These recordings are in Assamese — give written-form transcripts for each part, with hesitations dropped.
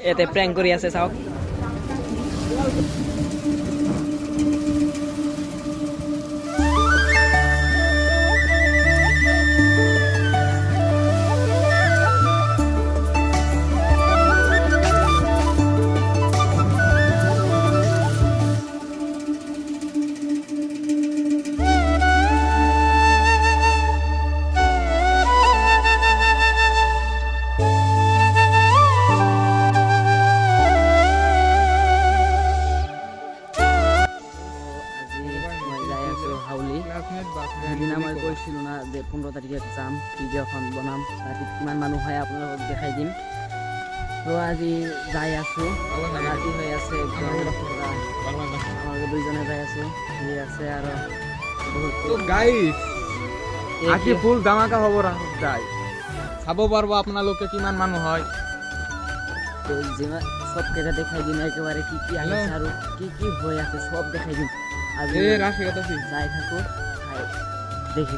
ইয়াতে প্ৰেংক কৰি আছে চাওক। সেইদিনা মই কৈছিলোঁ না যে 15 তাৰিখে যাম, ভিডিঅ'খন বনাম, ৰাতিত কিমান মানুহ হয় আপোনালোকক দেখাই দিম। তো আজি যাই আছোঁ, ৰাতি হৈ আছে, আমালোকে দুইজনে যাই আছোঁ, সি আছে আৰু গাইজ আজি ফুল ধামাকা হ'ব যাই চাব পাৰবো আপোনালোকে কিমান মানুহ হয়। তো যিমান সবকেইটা দেখাই দিম, একেবাৰে কি কি আহিছে আৰু কি কি হৈ আছে সব দেখাই দিম। আজি যাই থাকোঁ, দেখি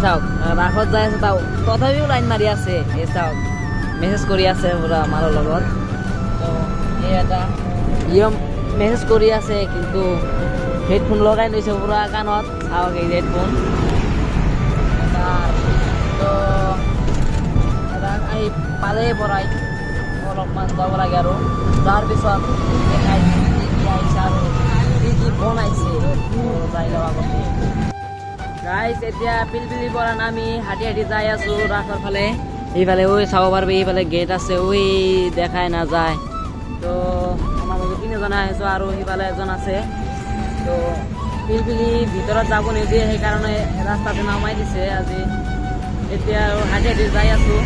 চাওক ৰাসত যাই আছে, তথাপিও লাইন মাৰি আছে। এই চাওক মেছেজ কৰি আছে পুৰা মাৰৰ লগত। এই এটা মেছেজ কৰি আছে, কিন্তু হেডফোন লগাই লৈছে পুৰা কাণত। চাওক এই হেডফোন আহি পালে পৰাই অলপমান যাব লাগে আৰু তাৰপিছত দেখাই কি আহিছে আৰু কি কি বনাইছে যাই লওঁ আগতে। গাইজ এতিয়া পিলপিলিৰ পৰা নামি হাঁটি হাঁটি যাই আছোঁ ৰাসৰ ফালে। এইফালে ঐ চাব পাৰিবি, এইফালে গেট আছে, ঐ দেখাই নাযায়। তো আমালোকে 3জনে আহিছোঁ আৰু সিফালে এজন আছে। তো পিলপিলি ভিতৰত যাব নিদিয়ে, সেইকাৰণে ৰাস্তাতে নমাই দিছে আজি। এতিয়া আৰু হাঁটি হাঁটি যাই আছোঁ।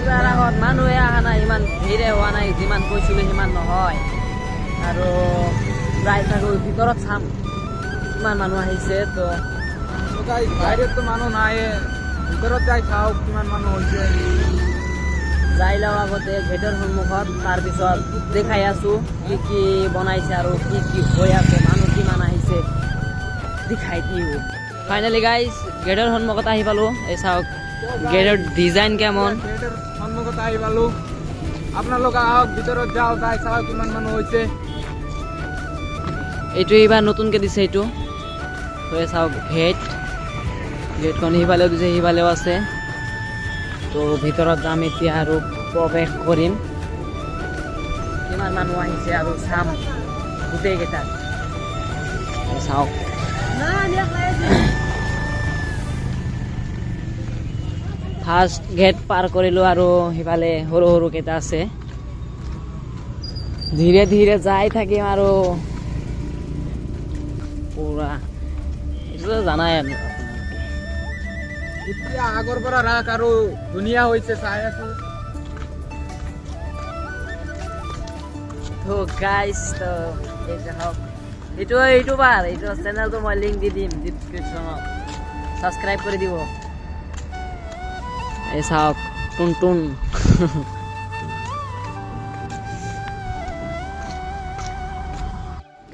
ৰাসত মানুহে অহা নাই, ইমান ভিৰে হোৱা নাই, যিমান কৈছিলোঁ সিমান নহয়। আৰু যাই থাকোঁ, ভিতৰত চাম কিমান মানুহ আহিছে। তো বাহিৰততো মানুহ নাই, ভিতৰত যাই চাওক কিমান মানুহ হৈছে। যাই লওঁ আগতে গেটৰ সন্মুখত, তাৰপিছত দেখাই আছোঁ কি কি বনাইছে আৰু কি কি হৈ আছে, মানুহ কিমান আহিছে দেখাই দিওঁ। ফাইনেলি গাইজ গেটৰ সন্মুখত আহি পালোঁ। এই চাওক গেটৰ ডিজাইন কেমন। গেটৰ সন্মুখত আহি পালোঁ, আপোনালোকে আহক ভিতৰত যাওঁ, যাই চাওক কিমান মানুহ হৈছে। এইটো এইবাৰ নতুনকৈ দিছে এইটো। হৈ চাওক গেটখন সিফালেও দিছে, সিফালেও আছে। তো ভিতৰত যাম এতিয়া আৰু প্ৰৱেশ কৰিম। কিমান মানুহ আহিছে আৰু চাম গোটেইকেইটা। চাওক ফাৰ্ষ্ট গেট পাৰ কৰিলোঁ আৰু সিফালে সৰু সৰুকেইটা আছে। ধীৰে ধীৰে যাই থাকিম আৰু পুৰা এইটো জানাই আৰু এতিয়া আগৰ পৰা ৰাস আৰু ধুনীয়া হৈছে, চাই আছোঁ। তো গাইজ তো এই চাওক এইটো চেনেলটো মই লিংক দি দিম ডিছক্ৰিপশ্যনত, ছাবস্ক্ৰাইব কৰি দিব। এই চাওক টুন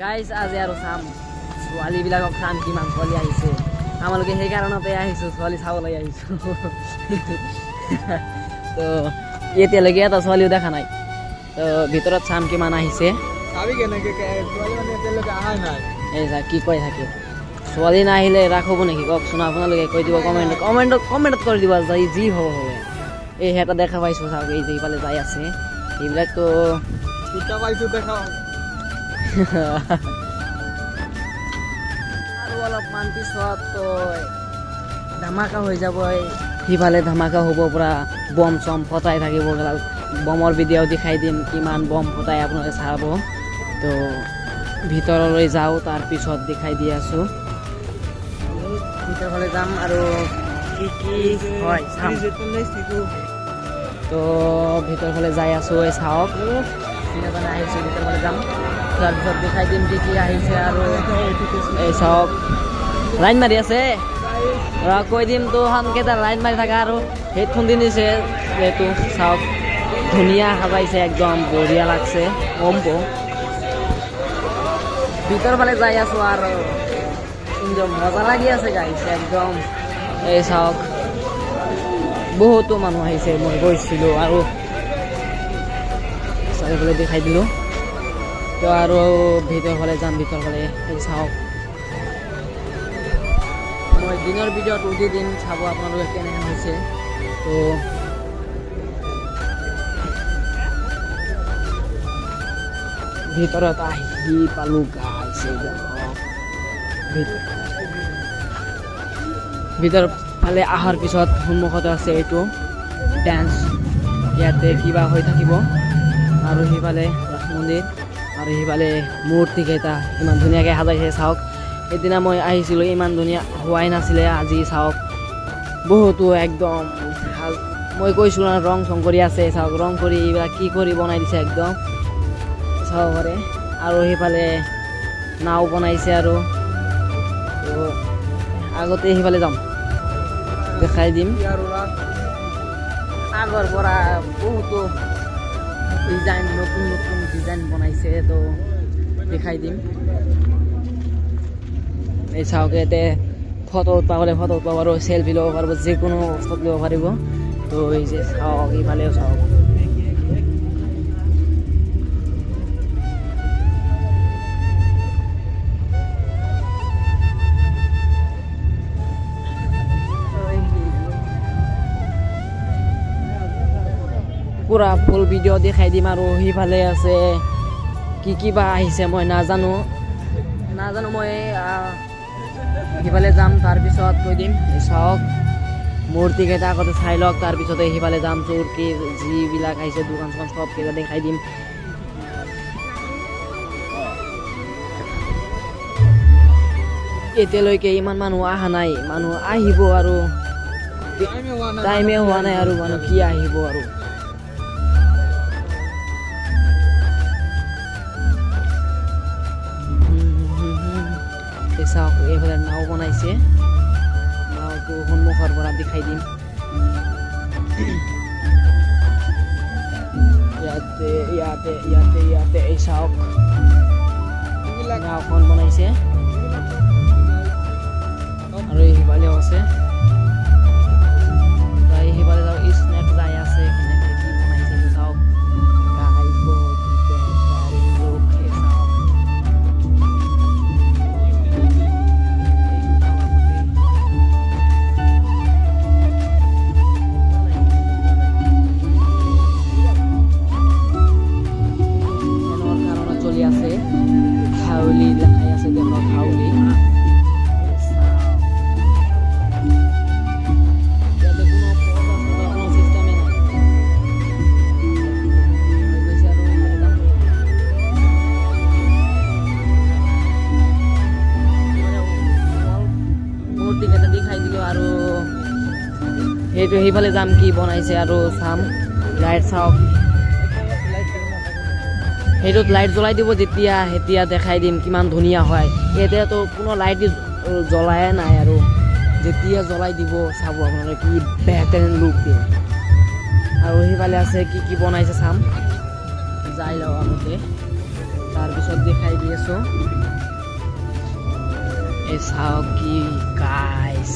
গাইজ আজি আৰু চাম ছোৱালীবিলাকক, চাম কিমান ছোৱালী আহিছে। আমালোকে সেইকাৰণতে আহিছোঁ, ছোৱালী চাবলৈ আহিছোঁ। তো এতিয়ালৈকে এটা ছোৱালীও দেখা নাই। তো ভিতৰত চাম কিমান আহিছে। চাবি কেনেকৈ, ছোৱালী মানে এতিয়ালৈকে অহাই নাই। এই চা কি কৈ থাকে, ছোৱালী নাহিলে ৰাস হ'ব নেকি কওকচোন, আপোনালোকে কৈ দিব কমেণ্টত কৰি দিব, যি হ'ব হ'ব। এই এটা দেখা পাইছোঁ চাওক, এই যে ইফালে যাই আছে, এইবিলাকতো দুটা পাইছোঁ দেখাও। আৰু অলপমান পিছত তো ধামাকা হৈ যাব। সিফালে ধামাকা হ'ব, পুৰা বম চম ফটাই থাকিব। বমৰ ভিডিঅ' দেখাই দিম, কিমান বম ফটাই আপোনালোকে চাব। তো ভিতৰলৈ যাওঁ, তাৰপিছত দেখাই দি আছোঁ। ভিতৰলৈ যাম আৰু কি কি হয় চাম। তো ভিতৰ ফালে যাই আছোঁ, এই চাওক চিনেমানে আহিছোঁ, ভিতৰ ফালে যাম, তাৰপিছত দেখাই দিম কি কি আহিছে। আৰু এই চাওক লাইন মাৰি আছে, কৈ দিম তো কেইটা লাইন মাৰি থাকা আৰু হেডফোন দি দিছে যিহেতু। চাওক ধুনীয়া সাজাইছে, একদম বঢ়িয়া লাগছে। ভিতৰ ফালে যাই আছোঁ আৰু একদম মজা লাগি আছে গাইছ একদম এই চাওক বহুতো মানুহ আহিছে মই গৈছিলোঁ আৰু চাৰিওফালে দেখাই দিলোঁ তো আৰু ভিতৰ ফালে যাম ভিতৰ ফালে এই চাওক মই দিনৰ ভিডিঅ'ত উঠি দিম চাব আপোনালোকে কেনেকৈ হৈছে তো ভিতৰত আহি পালোঁ গাইছ ভিতৰ ফালে অহাৰ পিছত সন্মুখতে আছে এইটো ডেন্স ইয়াতে কিবা হৈ থাকিব আৰু সেইফালে ৰাস মন্দিৰ আৰু সেইফালে মূৰ্তিকেইটা ইমান ধুনীয়াকৈ সাজাইছে চাওক সেইদিনা মই আহিছিলোঁ ইমান ধুনীয়া হোৱাই নাছিলে আজি চাওক বহুতো একদম ভাল মই কৈছিলোঁ ন ৰং চং কৰি আছে চাওক ৰং কৰি এইবিলাক কি কৰি বনাই দিছে একদম চাব পাৰে আৰু সেইফালে নাও বনাইছে আৰু আগতে সেইফালে যাম দেখাই দিম আগৰ পৰা বহুতো ডিজাইন নতুন নতুন ডিজাইন বনাইছে তো দেখাই দিম এই চাওক ইয়াতে ফটো উঠবা গ'লে ফটো উঠব পাৰোঁ চেলফি ল'ব পাৰিব যিকোনো অৱস্থাত ল'ব পাৰিব তো এই যে চাওক এইফালেও চাওক পুৰা ফুল ভিডিঅ' দেখাই দিম আৰু সেইফালে আছে কি কিবা আহিছে মই নাজানো মই সিফালে যাম তাৰপিছত কৈ দিম চাওক মূৰ্তিকেইটা আগতে চাই লওক তাৰপিছতে সিফালে যাম চোৰকি যিবিলাক আহিছে দোকান চোকান চবকেইটা দেখাই দিম এতিয়ালৈকে ইমান মানুহ অহা নাই মানুহ আহিব আৰু টাইমে হোৱা নাই আৰু মানুহ কি আহিব আৰু চাওক এইফালে নাও বনাইছে নাওটো সন্মুখৰ পৰা দেখাই দিম ইয়াতে ইয়াতে ইয়াতে ইয়াতে এই চাওক নাওখন বনাইছে আৰু এই সিফালেও আছে তাই সিফালে যাওক স্নেক যাই আছে কেনেকৈ কি বনাইছে চাওক গাইজ বহুত বেটাৰী লোক চাওক আছে হাউলি লেখাই আছে দেখক হাউলি মূৰ্তিকেইটা দেখাই দিলোঁ আৰু সেইটো সেইফালে যাম কি বনাইছে আৰু চাম লাইট চাওক সেইটোত লাইট জ্বলাই দিব যেতিয়া দেখাই দিম কিমান ধুনীয়া হয় এতিয়াতো কোনো লাইট জ্বলাই নাই আৰু যেতিয়া জ্বলাই দিব চাব আপোনালোকে কি বেটাৰিন লুক দিয়ে আৰু সেইফালে আছে কি কি বনাইছে চাম যাই লওঁ আগতে তাৰপিছত দেখাই দি আছোঁ এই চাওক কি গাইছ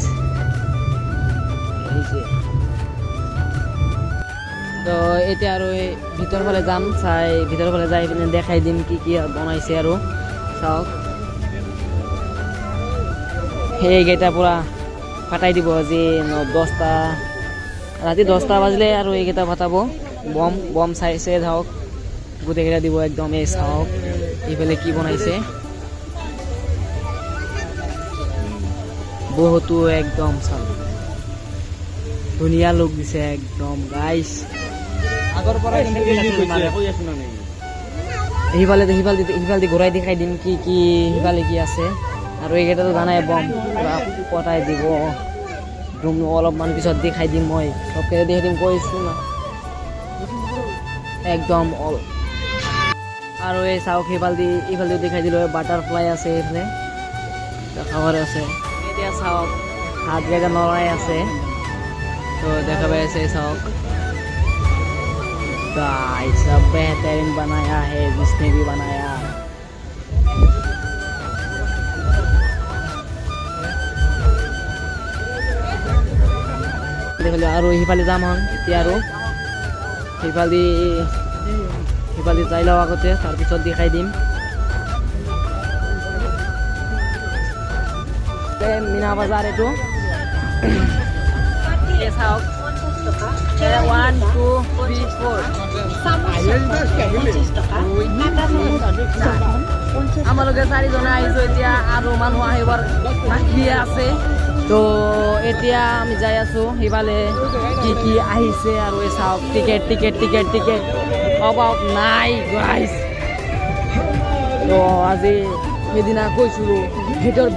তো এতিয়া আৰু এই ভিতৰ ফালে যাম ভিতৰ ফালে যাই পিনে দেখাই দিম কি কি বনাইছে আৰু চাওক সেইকেইটা পূৰা ফাটাই দিব আজি 10টা ৰাতি 10টা বাজিলে আৰু এইকেইটা ফাটাব বম চাইছে চাওক গোটেইকেইটা দিব একদম এই চাওক এইফালে কি বনাইছে বহুতো একদম চাওক ধুনীয়া লুক দিছে একদম গাইছ আগৰ পৰা সিফালে ঘূৰাই দেখাই দিম কি কি সিফালে কি আছে আৰু এইকেইটাতো জানাই বম পূৰা পতাই দিব অলপমান পিছত দেখাই দিম মই চবকেইটা দেখাই দিম কৈছোঁ না একদম আৰু এই চাওক ইফালে দেখাই দিলোঁ বাটাৰফ্লাই আছে এইফালে খাবাৰ আছে এতিয়া চাওক হাত জেগা নৰাই আছে তো দেখা पाए ऐसे शौक गाइस सब बेहतरीन बनाया है जिसने भी बनाया এইফালে আৰু সিফালে যাম হন এতিয়া আৰু সিফালে যাই লওঁ আগতে তাৰপিছত দেখাই দিম মিনা বজাৰ এইটো চাওক 1 2 3 4 আমালোকে 4জনে আহিছোঁ এতিয়া আৰু মানুহ আহিবৰ বাকী আছে তো এতিয়া আমি যাই আছোঁ সিফালে কি কি আহিছে আৰু এই চাওক টিকেট অভাৱ নাই গাইজ তো আজি সেইদিনা কৈছিলোঁ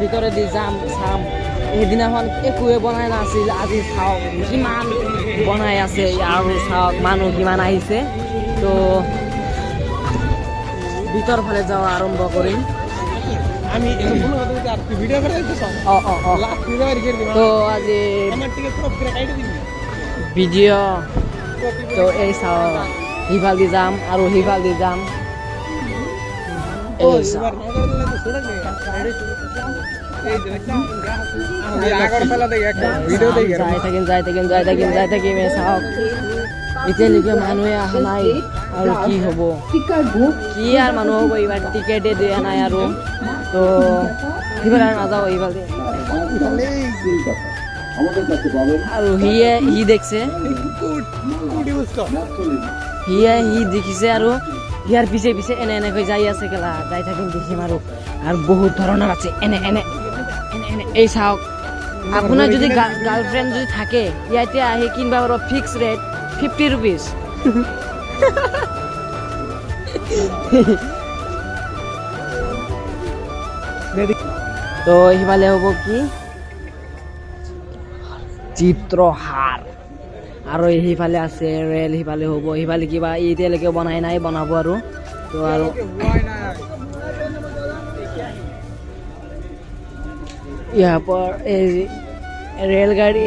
ভিতৰেদি যাম চাম সেইদিনাখন একোৱে বনাই নাছিল আজি চাওক কিমান বনাই আছে আৰু চাওক মানুহ কিমান আহিছে তো ভিতৰ ফালে যাওঁ আৰম্ভ কৰিম আমি তো আজি ভিডিঅ' তো এই চাওক সিফালদি যাম আৰু সিফালদি যাম এই চাওক যাই থাকিম চাওক এতিয়ালৈকে মানুহে অহা নাই আৰু কি হ'ব কি আৰু মানুহ হ'ব এইবাৰ টিকেটে দিয়া নাই আৰু তো সিফালে নাযাওঁ এইফালে আৰু সি দেখছে সি দেখিছে আৰু ইয়াৰ পিছে এনেকৈ যাই আছে কেলা যাই থাকিম দেখিম আৰু বহুত ধৰণৰ আছে এনে এই চাওক আপোনাৰ যদি গাৰ্লফ্ৰেণ্ড যদি থাকে ইয়াতে আহি কিনবা বাৰু ফিক্স ৰেট 50 rupees তো সিফালে হ'ব কি চিত্ৰহাৰ আৰু সিফালে আছে ৰেল সিফালে হ'ব সিফালে কিবা এতিয়ালৈকে বনাই নাই বনাব আৰু তো আৰু ইয়াৰ পৰা এই ৰেলগাড়ী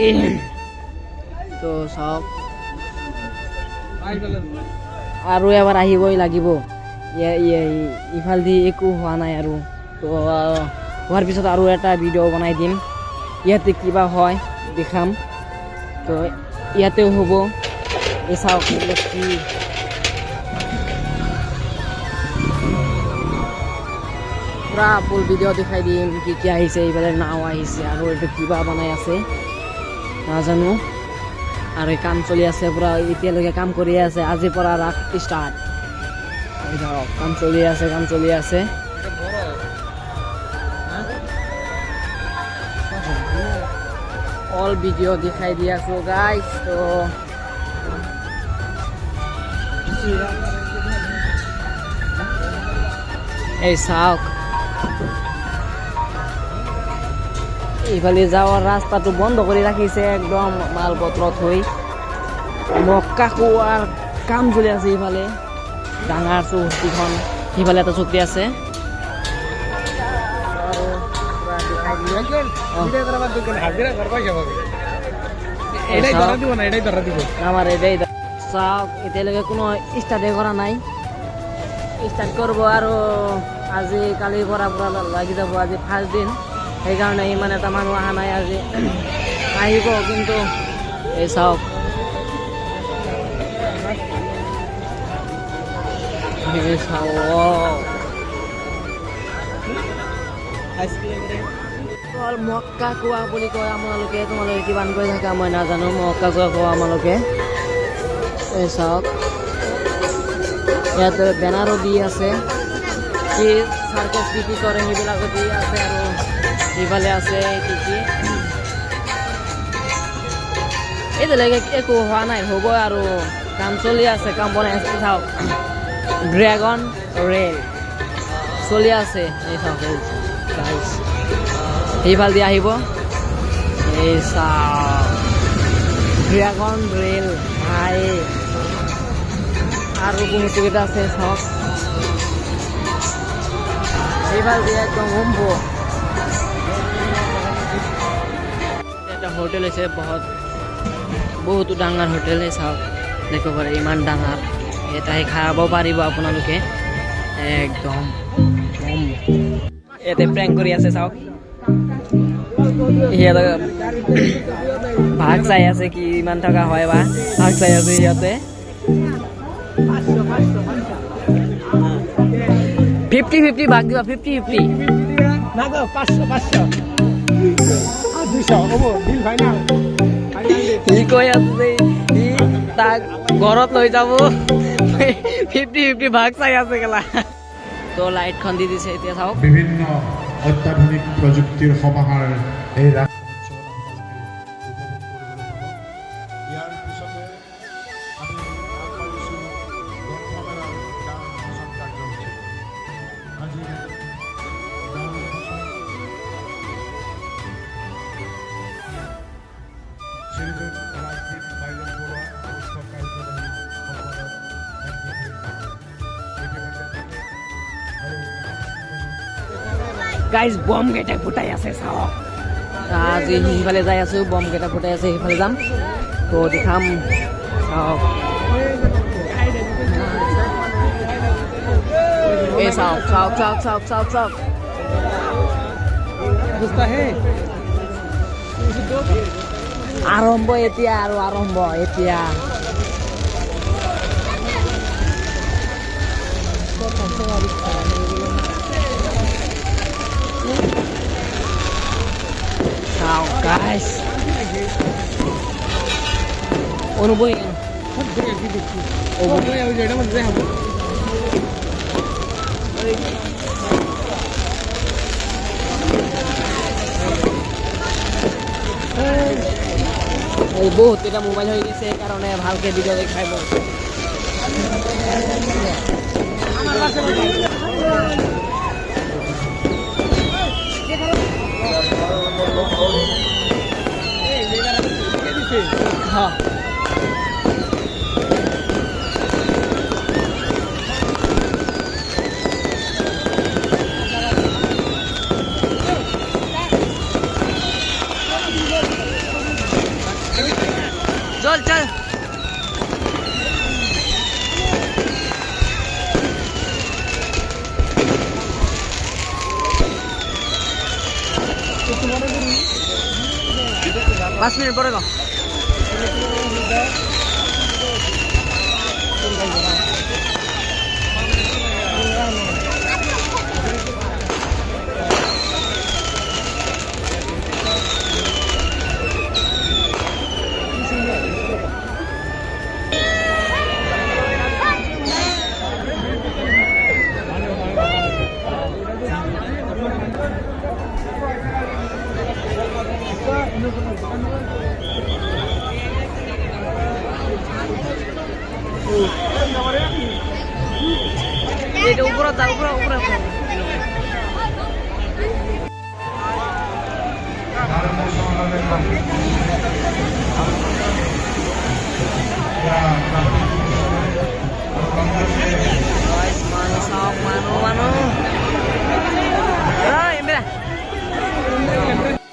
তো চাওক আৰু এবাৰ আহিবই লাগিব ইফালেদি একো হোৱা নাই আৰু তো হোৱাৰ পিছত আৰু এটা ভিডিঅ' বনাই দিম ইয়াতে কিবা হয় দেখাম তো ইয়াতেও হ'ব এই চাওক কি পুৰা ফুল ভিডিঅ' দেখাই দিম কি কি আহিছে এইফালে নাও আহিছে আৰু এইটো কিবা বনাই আছে নাজানো আৰু এই কাম চলি আছে পুৰা এতিয়ালৈকে কাম কৰিয়ে আছে আজিৰ পৰা ৰাস ষ্টাৰ্ট কাম চলি আছে অল ভিডিঅ' দেখাই দি আছো গাইজ তো এই চাওক এইফালে যাওয়ার রাস্তাটো বন্ধ করে রাখিছে একদম মালপত্র থই মক্কা কুয়ার কাম চলি আছে এইফালে ডাঙৰ চৌহদীখন সিফালে এটা চকী আছে আমাৰ এটাই চাওক এতিয়ালৈকে কোনো ষ্টাৰ্টে কৰা নাই ষ্টাৰ্ট কৰিব আৰু আজি কালিৰ পৰা পুৰা লাগি যাব আজি ফাৰ্ষ্ট দিন সেইকাৰণে ইমান এটা মানুহ অহা নাই আজি আহিব কিন্তু এই চাওক মক্কা কোৱা বুলি কয় আপোনালোকে তোমালোকে কিমান কৈ থাকা মই নাজানো মক্কা কোৱা কোৱা আপোনালোকে এই চাওক ইয়াতে বেনাৰো দি আছে কি চাৰ্কাছ কি কৰে সেইবিলাকো দি আছে আৰু ইফালে আছে কি এতিয়ালৈকে একো হোৱা নাই হ'ব আৰু কাম চলি আছে কাম বনাই আছে চাওক ড্ৰেগন ৰেল চলি আছে এই চাওক গাইজ সেইফাল দি আহিব এই চাওক ড্ৰেগন ৰেল ভাই আৰু বহুতো কেইটা আছে চাওক সেইফাল দি একদম হম্ব এটা হোটেল আছে বহুতো ডাঙৰ হোটেল চাওক দেখিব পাৰে ইমান ডাঙৰ এটাই খাব পাৰিব আপোনালোকে একদম ইয়াতে প্ৰেংক কৰি আছে চাওক ভাগ চাই আছে কিমান টকা হয় বা ভাগ চাই আছে সিহঁতে 50-50 ভাগ দিবা 50-50 না গো 500 আর 200 হ'ব বিল ফাইনাল সি কৈ আছে যে সি তাক ঘৰত লৈ যাব 50-50 ভাগ চাই আছে কেলা তো লাইটখন দি দিছে এতিয়া চাওক বিভিন্ন অত্যাধুনিক প্ৰযুক্তিৰ সমাহাৰ এই ৰাস ইয়াৰ পিছতে আমি আগবাঢ়িছোঁ গ্ৰন্থমেলাৰ গান ভাষণ কাৰ্যসূচী আজি গান ভাষণ শ্ৰীযুত ৰাজদীপ বাইদেউ বৰুৱা মুখ্য কাৰ্যবাহী সম্পাদক গাইজ বম কেইটা ফুটাই আছে চাওক আজি সিফালে যাই আছো বম কেইটা ফুটাই আছে সিফালে যাম তো দেখাম চাওক এই চাওক চাওক চাওক চাওক চাওক চাওক আৰম্ভ এতিয়া আৰু আৰম্ভ এতিয়া চাওক গাইজ অনুভৱ এই বহুত কেইটা মোবাইল হৈ গৈছে সেইকাৰণে ভালকে ভিডিঅ' দেখাই হ্যাঁ চল চল পাঁচ মিনিট পরে গো এটা উপরে দাও উপরে উপরে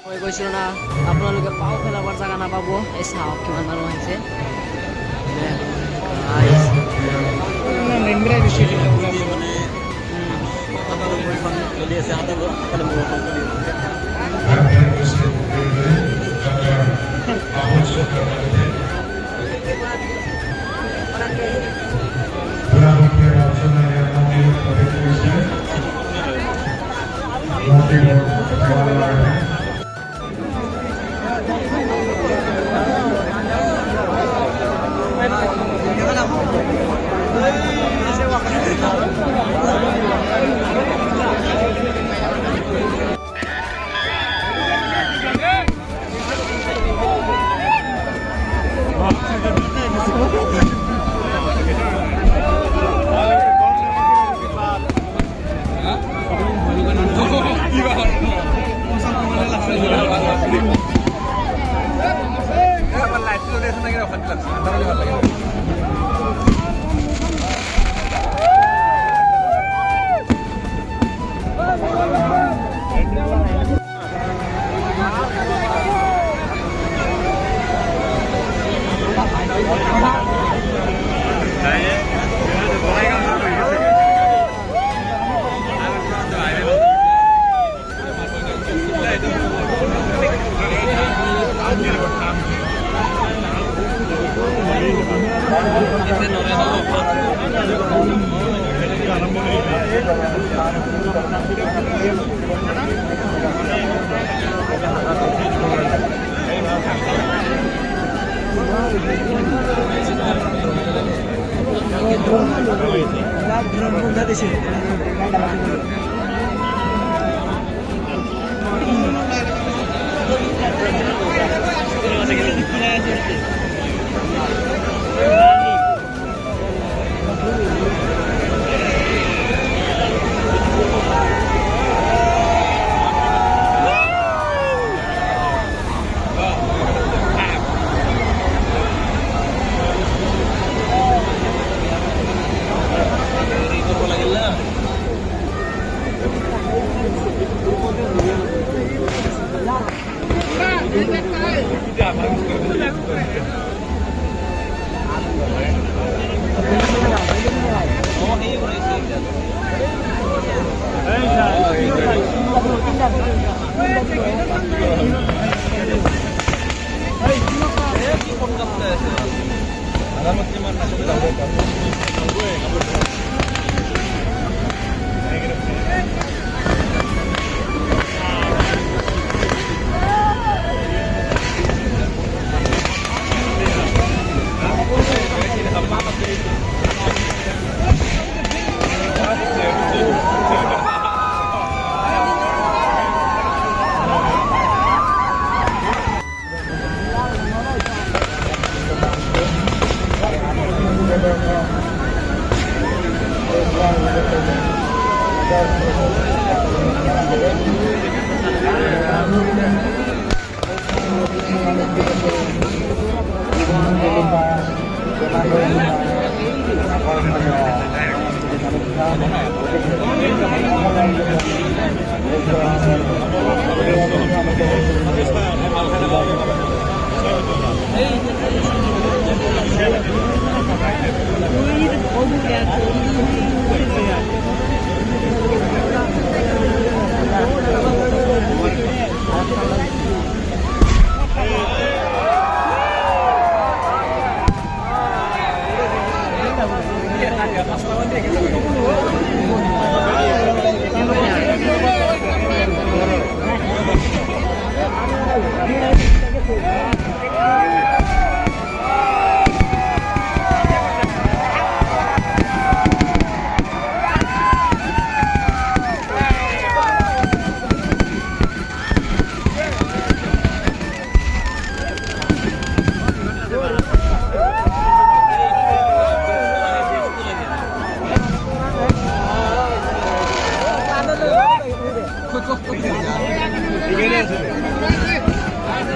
মই কৈছিলো না আপোনালোকে পাও পেলাবৰ জাগা নাপাব এই চাওক কিমান মানুহ আহিছে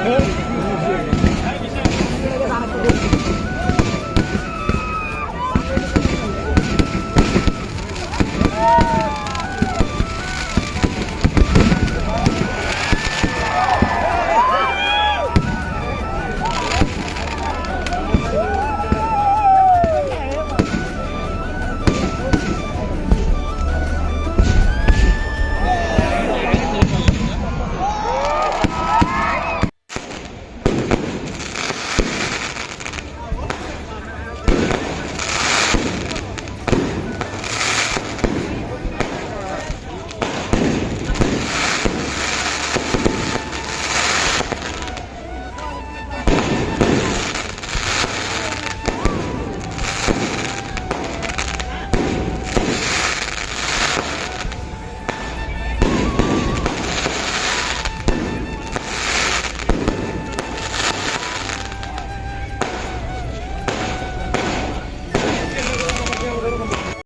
Good.